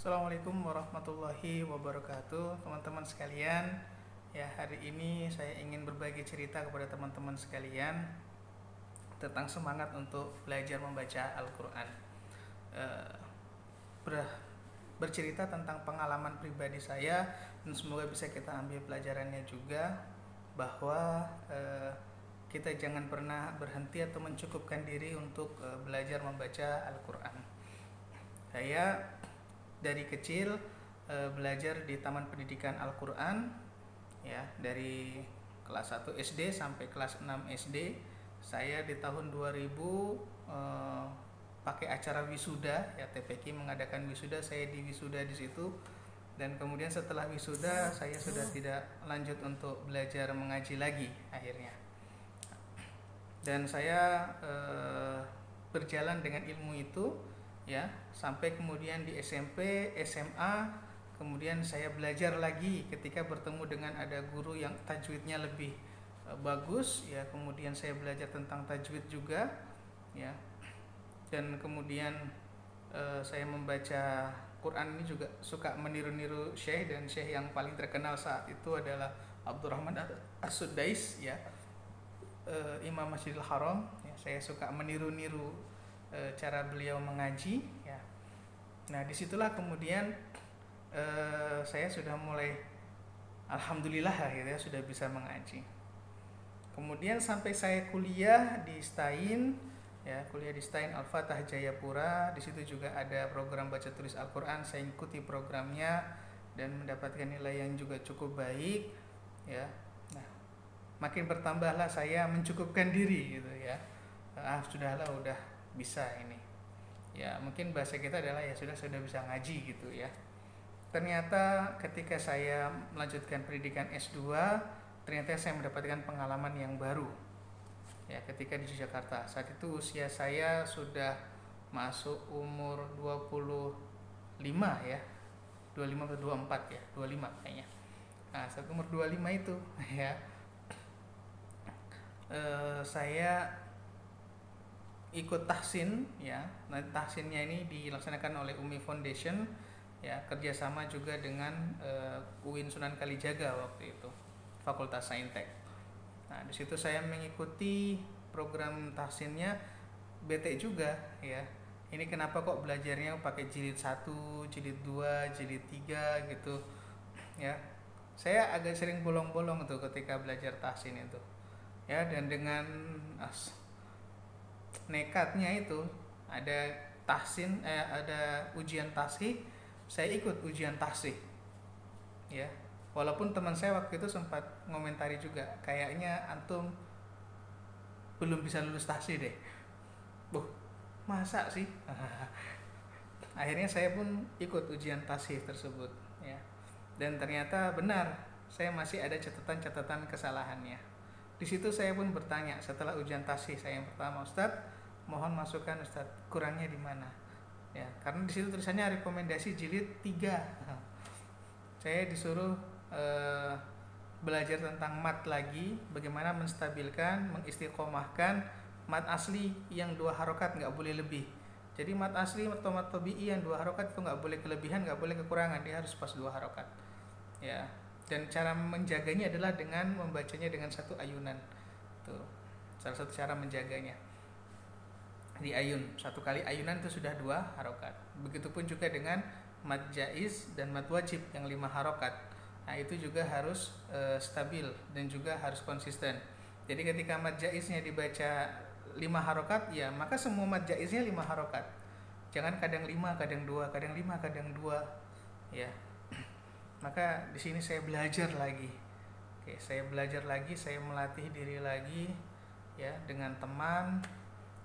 Assalamualaikum warahmatullahi wabarakatuh, teman-teman sekalian. Ya, hari ini saya ingin berbagi cerita kepada teman-teman sekalian tentang semangat untuk belajar membaca Al-Quran. Eh, ber- Bercerita tentang pengalaman pribadi saya dan semoga bisa kita ambil pelajarannya juga bahwa kita jangan pernah berhenti atau mencukupkan diri untuk belajar membaca Al-Quran. Saya dari kecil belajar di Taman Pendidikan Al-Quran, ya, dari kelas 1 SD sampai kelas 6 SD. Saya di tahun 2000 pakai acara wisuda, ya, TPQ mengadakan wisuda, saya di wisuda di situ. Dan kemudian setelah wisuda saya sudah tidak lanjut untuk belajar mengaji lagi akhirnya. Dan saya berjalan dengan ilmu itu, ya, sampai kemudian di SMP, SMA, kemudian saya belajar lagi ketika bertemu dengan ada guru yang tajwidnya lebih bagus, ya, kemudian saya belajar tentang tajwid juga, ya. Dan kemudian saya membaca Quran ini juga suka meniru-niru syekh, dan syekh yang paling terkenal saat itu adalah Abdurrahman As-Sudais, ya, Imam Masjidil Haram, ya. Saya suka meniru-niru cara beliau mengaji, ya. Nah, disitulah kemudian saya sudah mulai, alhamdulillah, akhirnya sudah bisa mengaji. Kemudian sampai saya kuliah di STAIN, ya, kuliah di STAIN Al-Fatah Jayapura. Di situ juga ada program baca tulis Al-Quran. Saya ikuti programnya dan mendapatkan nilai yang juga cukup baik, ya. Nah, makin bertambahlah saya mencukupkan diri, gitu, ya. Sudahlah, udah bisa ini, ya, mungkin bahasa kita adalah ya sudah bisa ngaji, gitu, ya. Ternyata ketika saya melanjutkan pendidikan S2, ternyata saya mendapatkan pengalaman yang baru, ya, ketika di Yogyakarta. Saat itu usia saya sudah masuk umur 25, ya, 25 atau 24, ya, 25 kayaknya. Nah, saat umur 25 itu ya, saya ikut tahsin, ya. Nah, tahsinnya ini dilaksanakan oleh Umi Foundation, ya, kerjasama juga dengan UIN Sunan Kalijaga waktu itu, Fakultas Saintek. Nah, di situ saya mengikuti program tahsinnya, bete juga, ya. Ini kenapa kok belajarnya pakai jilid 1, jilid 2, jilid 3, gitu, ya. Saya agak sering bolong-bolong tuh ketika belajar tahsin itu, ya. Dan dengan nekatnya itu, ada ada ujian tahsih, saya ikut ujian tahsih, ya. Walaupun teman saya waktu itu sempat ngomentari juga, kayaknya antum belum bisa lulus tahsih deh. Masa sih? Akhirnya saya pun ikut ujian tahsih tersebut, ya. Dan ternyata benar, saya masih ada catatan-catatan kesalahannya. Di situ saya pun bertanya setelah ujian tahsih saya yang pertama, Ustadz, mohon masukan Ustadz, kurangnya di mana? Ya, karena di situ tulisannya rekomendasi jilid 3. Saya disuruh belajar tentang mat lagi, bagaimana menstabilkan, mengistiqomahkan mat asli yang 2 harokat, nggak boleh lebih. Jadi mat asli atau mat tabi'i yang 2 harokat itu nggak boleh kelebihan, nggak boleh kekurangan, dia harus pas 2 harokat, ya. Dan cara menjaganya adalah dengan membacanya dengan 1 ayunan. Tuh, salah satu cara menjaganya. Di ayun, 1 kali ayunan itu sudah 2 harokat. Begitupun juga dengan mad jaiz dan mad wajib yang 5 harokat. Nah, itu juga harus stabil dan juga harus konsisten. Jadi ketika mad jaiznya dibaca 5 harokat, ya, maka semua mad jaiznya 5 harokat. Jangan kadang 5, kadang 2, kadang 5, kadang 2, ya. Maka di sini saya belajar lagi. Oke, saya belajar lagi, saya melatih diri lagi, ya, dengan teman.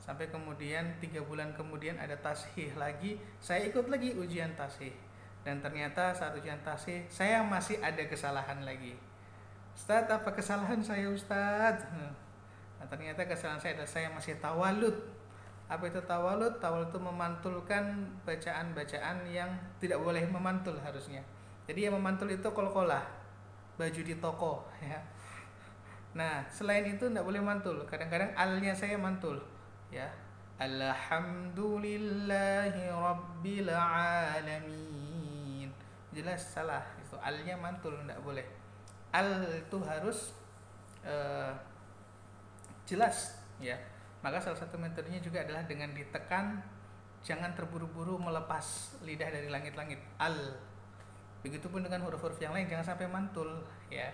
Sampai kemudian 3 bulan kemudian ada tashih lagi, saya ikut lagi ujian tashih. Dan ternyata saat ujian tashih saya masih ada kesalahan lagi. Ustadz, apa kesalahan saya, Ustadz? Nah, ternyata kesalahan saya adalah saya masih tawalud. Apa itu tawalud? Tawalud itu memantulkan bacaan-bacaan yang tidak boleh memantul harusnya. Jadi yang memantul itu kol-kolah, baju di toko, ya. Nah, selain itu tidak boleh mantul. Kadang-kadang alnya saya mantul, ya. Alhamdulillahi rabbil alamin. jelas salah, itu alnya mantul, tidak boleh. Al itu harus jelas, ya. Maka salah satu metodenya juga adalah dengan ditekan, jangan terburu-buru melepas lidah dari langit-langit. Al. Begitupun dengan huruf-huruf yang lain, jangan sampai mantul, ya.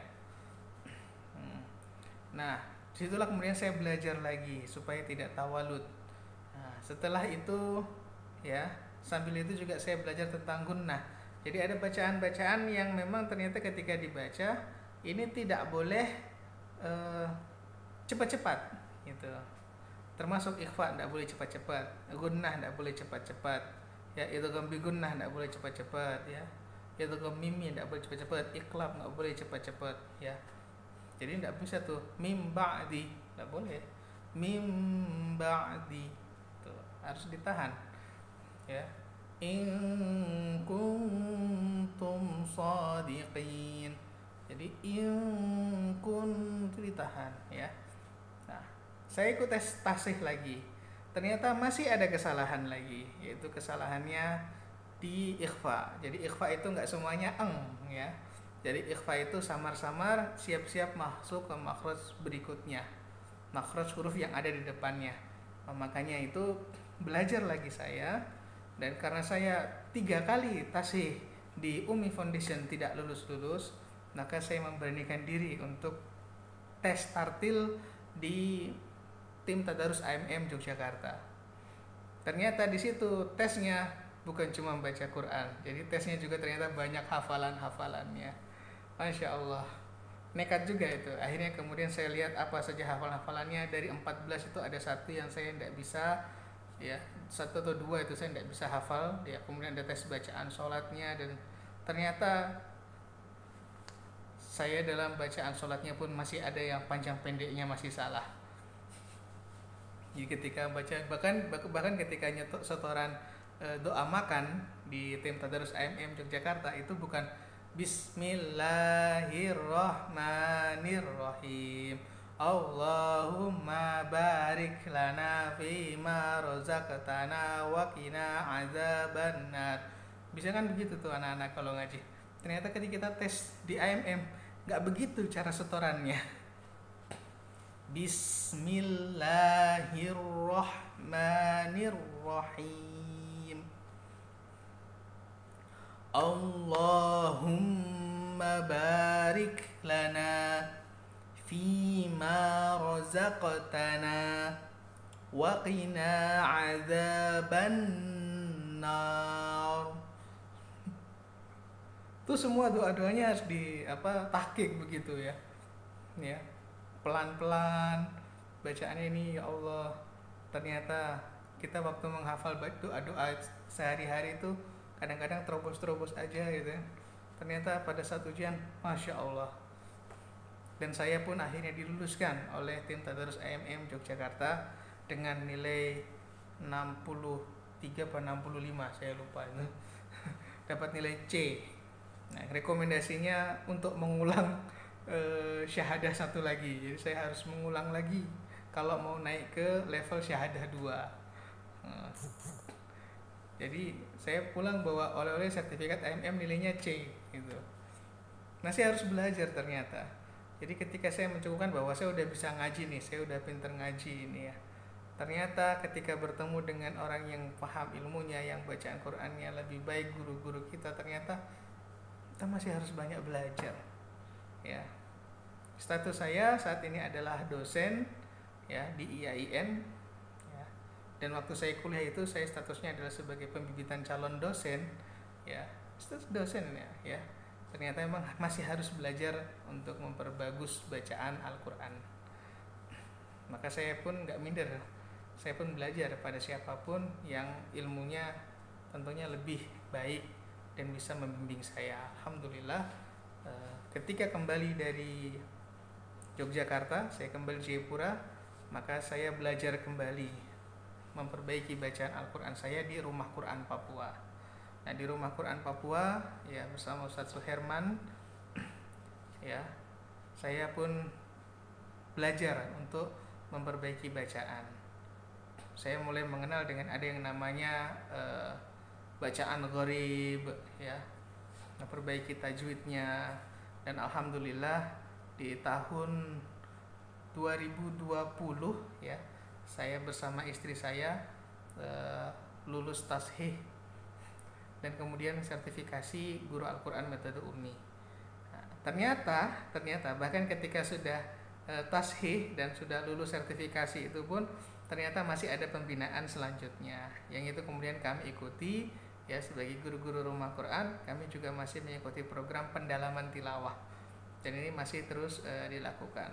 Nah, disitulah kemudian saya belajar lagi supaya tidak tawalud. Nah, setelah itu, ya, sambil itu juga saya belajar tentang gunnah. Jadi ada bacaan-bacaan yang memang ternyata ketika dibaca ini tidak boleh cepat-cepat, gitu. Termasuk ikhfa tidak boleh cepat-cepat, gunnah tidak boleh cepat-cepat, ya, itu gambi gunnah tidak boleh cepat-cepat, ya, itu mimi tidak boleh cepat-cepat, iqlab nggak boleh cepat-cepat, ya. Jadi tidak bisa tuh mim ba'di, tidak boleh mim ba'di, tuh harus ditahan, ya. In kuntum shadiqin, jadi in kuntum ditahan, ya. Nah, saya ikut tes tasih lagi, ternyata masih ada kesalahan lagi, yaitu kesalahannya di ikhfa. Jadi ikhfa itu nggak semuanya ya. Jadi ikhfa itu samar-samar, siap-siap masuk ke makhraj berikutnya, makhraj huruf yang ada di depannya. Makanya itu belajar lagi saya, dan karena saya 3 kali tasih di Umi Foundation tidak lulus-lulus, maka saya memberanikan diri untuk tes tartil di tim Tadarus AMM Yogyakarta. Ternyata di situ tesnya bukan cuma baca Quran, jadi tesnya juga ternyata banyak hafalan-hafalannya. Masya Allah, nekat juga itu. Akhirnya kemudian saya lihat apa saja hafalan-hafalannya. Dari 14 itu ada 1 yang saya tidak bisa, ya, 1 atau 2 itu saya tidak bisa hafal, ya. Kemudian ada tes bacaan sholatnya, dan ternyata saya dalam bacaan sholatnya pun masih ada yang panjang pendeknya masih salah. Jadi ketika baca, bahkan ketika setoran doa makan di tim Tadarus AMM Yogyakarta itu bukan Bismillahirrahmanirrahim, Allahumma barik lana fima razaqtana wa qina azabannar. Bisa kan begitu tuh anak-anak kalau ngaji. Ternyata ketika kita tes di AMM nggak begitu cara setorannya. Bismillahirrahmanirrahim, Allahumma barik lana fima razaqtana wa qina azabannar. Itu semua doa-doanya harus tahqiq begitu, ya. Ya. Pelan-pelan bacaannya ini, ya Allah. Ternyata kita waktu menghafal doa-doa sehari-hari itu kadang-kadang terobos-terobos aja gitu. Ternyata pada saat ujian, Masya Allah. Dan saya pun akhirnya diluluskan oleh tim Tadarus AMM Yogyakarta dengan nilai 63 atau 65, saya lupa itu. Dapat nilai C. Nah, rekomendasinya untuk mengulang syahadah 1 lagi. Jadi saya harus mengulang lagi kalau mau naik ke level syahadah 2. Jadi saya pulang bawa oleh-oleh sertifikat AMM nilainya C gitu. Nah, saya harus belajar ternyata. Jadi ketika saya mencukupkan bahwa saya udah bisa ngaji nih, saya udah pinter ngaji ini, ya. Ternyata ketika bertemu dengan orang yang paham ilmunya, yang bacaan Qur'annya lebih baik, guru-guru kita, ternyata kita masih harus banyak belajar, ya. Status saya saat ini adalah dosen, ya, di IAIN, ya. Dan waktu saya kuliah itu saya statusnya adalah sebagai pembibitan calon dosen, ya, status dosen, ya. Ternyata memang masih harus belajar untuk memperbagus bacaan Al-Quran. Maka saya pun nggak minder, saya pun belajar pada siapapun yang ilmunya tentunya lebih baik dan bisa membimbing saya. Alhamdulillah, ketika kembali dari Yogyakarta, saya kembali Jayapura, maka saya belajar kembali memperbaiki bacaan Al-Quran saya di Rumah Quran Papua. Nah, di Rumah Quran Papua, ya, bersama Ustadz Suherman, ya, saya pun belajar untuk memperbaiki bacaan. Saya mulai mengenal dengan ada yang namanya bacaan gharib, ya. memperbaiki tajwidnya, dan alhamdulillah di tahun 2020 ya, saya bersama istri saya lulus tashih dan kemudian sertifikasi guru Al-Quran metode Ummi. Nah, ternyata bahkan ketika sudah tashih dan sudah lulus sertifikasi itu pun ternyata masih ada pembinaan selanjutnya, yang itu kemudian kami ikuti ya sebagai guru-guru rumah Quran. Kami juga masih mengikuti program pendalaman tilawah dan ini masih terus dilakukan,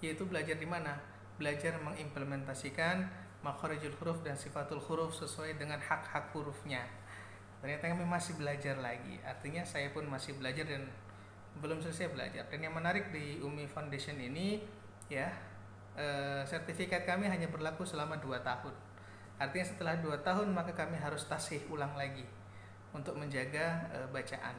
yaitu belajar di mana? Belajar mengimplementasikan makharijul huruf dan sifatul huruf sesuai dengan hak-hak hurufnya. Ternyata kami masih belajar lagi, artinya saya pun masih belajar dan belum selesai belajar. Dan yang menarik di Ummi Foundation ini ya, sertifikat kami hanya berlaku selama 2 tahun. Artinya setelah 2 tahun maka kami harus tashih ulang lagi untuk menjaga bacaan.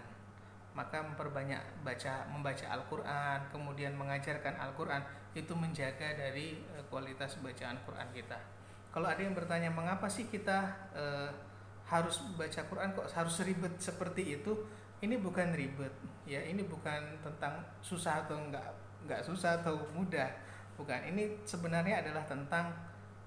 Maka memperbanyak membaca Al-Quran, kemudian mengajarkan Al-Quran, itu menjaga dari kualitas bacaan Quran kita. Kalau ada yang bertanya mengapa sih kita harus baca Quran, kok harus ribet seperti itu? Ini bukan ribet ya, ini bukan tentang susah atau enggak susah atau mudah, bukan. Ini sebenarnya adalah tentang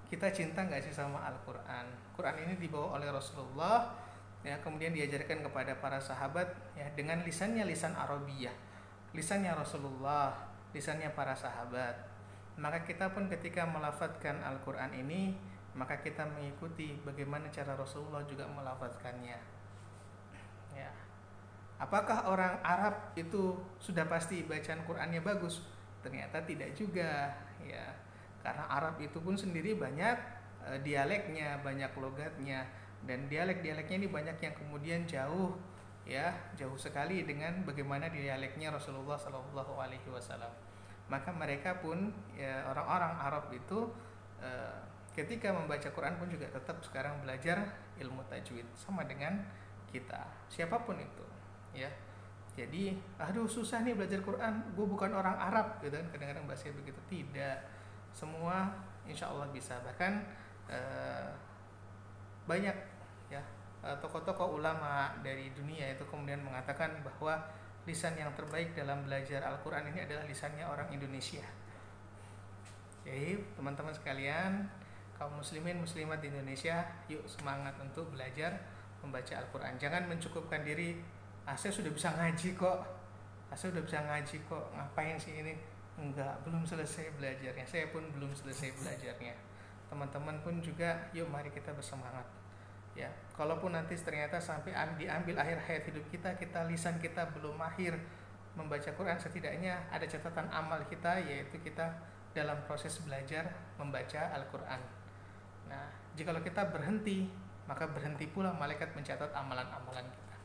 kita cinta nggak sih sama Al-Quran. Quran ini dibawa oleh Rasulullah ya, kemudian diajarkan kepada para sahabat ya dengan lisan Arabiyah, lisannya Rasulullah, lisannya para sahabat. Maka kita pun ketika melafadzkan Al-Quran ini, maka kita mengikuti bagaimana cara Rasulullah juga melafadzkannya ya. Apakah orang Arab itu sudah pasti bacaan Qurannya bagus? Ternyata tidak juga ya, karena Arab itu pun sendiri banyak dialeknya, banyak logatnya, dan dialek-dialeknya ini banyak yang kemudian jauh sekali dengan bagaimana dialeknya Rasulullah Shallallahu Alaihi Wasallam. Maka mereka pun ya, orang-orang Arab itu ketika membaca Quran pun juga tetap sekarang belajar ilmu tajwid sama dengan kita, siapapun itu ya. Jadi aduh susah nih belajar Quran, gue bukan orang Arab gitu kan, kadang-kadang bahasanya begitu. Tidak, semua insya Allah bisa. Bahkan banyak ya tokoh-tokoh ulama dari dunia itu kemudian mengatakan bahwa lisan yang terbaik dalam belajar Al-Quran ini adalah lisannya orang Indonesia. Jadi teman-teman sekalian, kaum muslimin muslimat di Indonesia, yuk semangat untuk belajar membaca Al-Quran. Jangan mencukupkan diri, saya sudah bisa ngaji kok, ngapain sih ini? Enggak, belum selesai belajarnya. Saya pun belum selesai belajarnya. Teman-teman pun juga, yuk mari kita bersemangat ya. Kalaupun nanti ternyata sampai diambil akhir hayat hidup kita lisan kita belum mahir membaca Quran, setidaknya ada catatan amal kita, yaitu kita dalam proses belajar membaca Al-Quran. Nah, jikalau kita berhenti, maka berhenti pula malaikat mencatat amalan-amalan kita.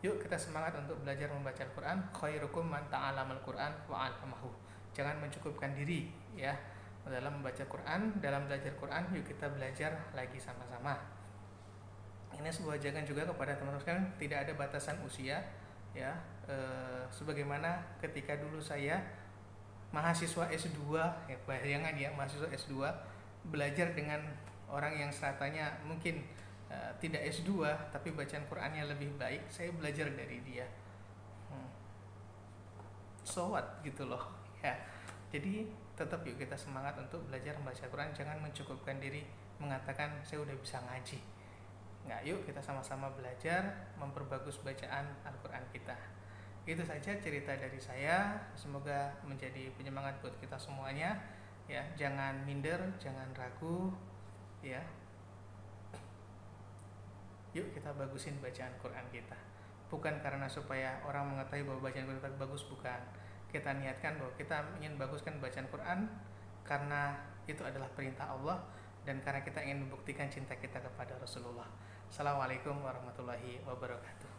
Yuk kita semangat untuk belajar membaca Al-Quran. Khairukum man ta'allamal Quran wa 'allamahu. Jangan mencukupkan diri ya dalam membaca Quran, dalam belajar Quran. Yuk kita belajar lagi sama-sama. Ini sebuah ajakan juga kepada teman-teman sekalian, tidak ada batasan usia ya. Sebagaimana ketika dulu saya mahasiswa S2 ya, bayangan ya, mahasiswa S2 belajar dengan orang yang stratanya mungkin tidak S2 tapi bacaan Qurannya lebih baik, saya belajar dari dia. So what gitu loh ya. Jadi tetap yuk kita semangat untuk belajar membaca Quran. Jangan mencukupkan diri mengatakan saya udah bisa ngaji. Nggak, yuk kita sama-sama belajar memperbagus bacaan Al-Quran kita. Itu saja cerita dari saya, semoga menjadi penyemangat buat kita semuanya ya. Jangan minder, jangan ragu ya. Yuk kita bagusin bacaan Quran kita. Bukan karena supaya orang mengetahui bahwa bacaan Quran kita bagus, bukan. Kita niatkan bahwa kita ingin baguskan bacaan Quran karena itu adalah perintah Allah dan karena kita ingin membuktikan cinta kita kepada Rasulullah. Assalamualaikum warahmatullahi wabarakatuh.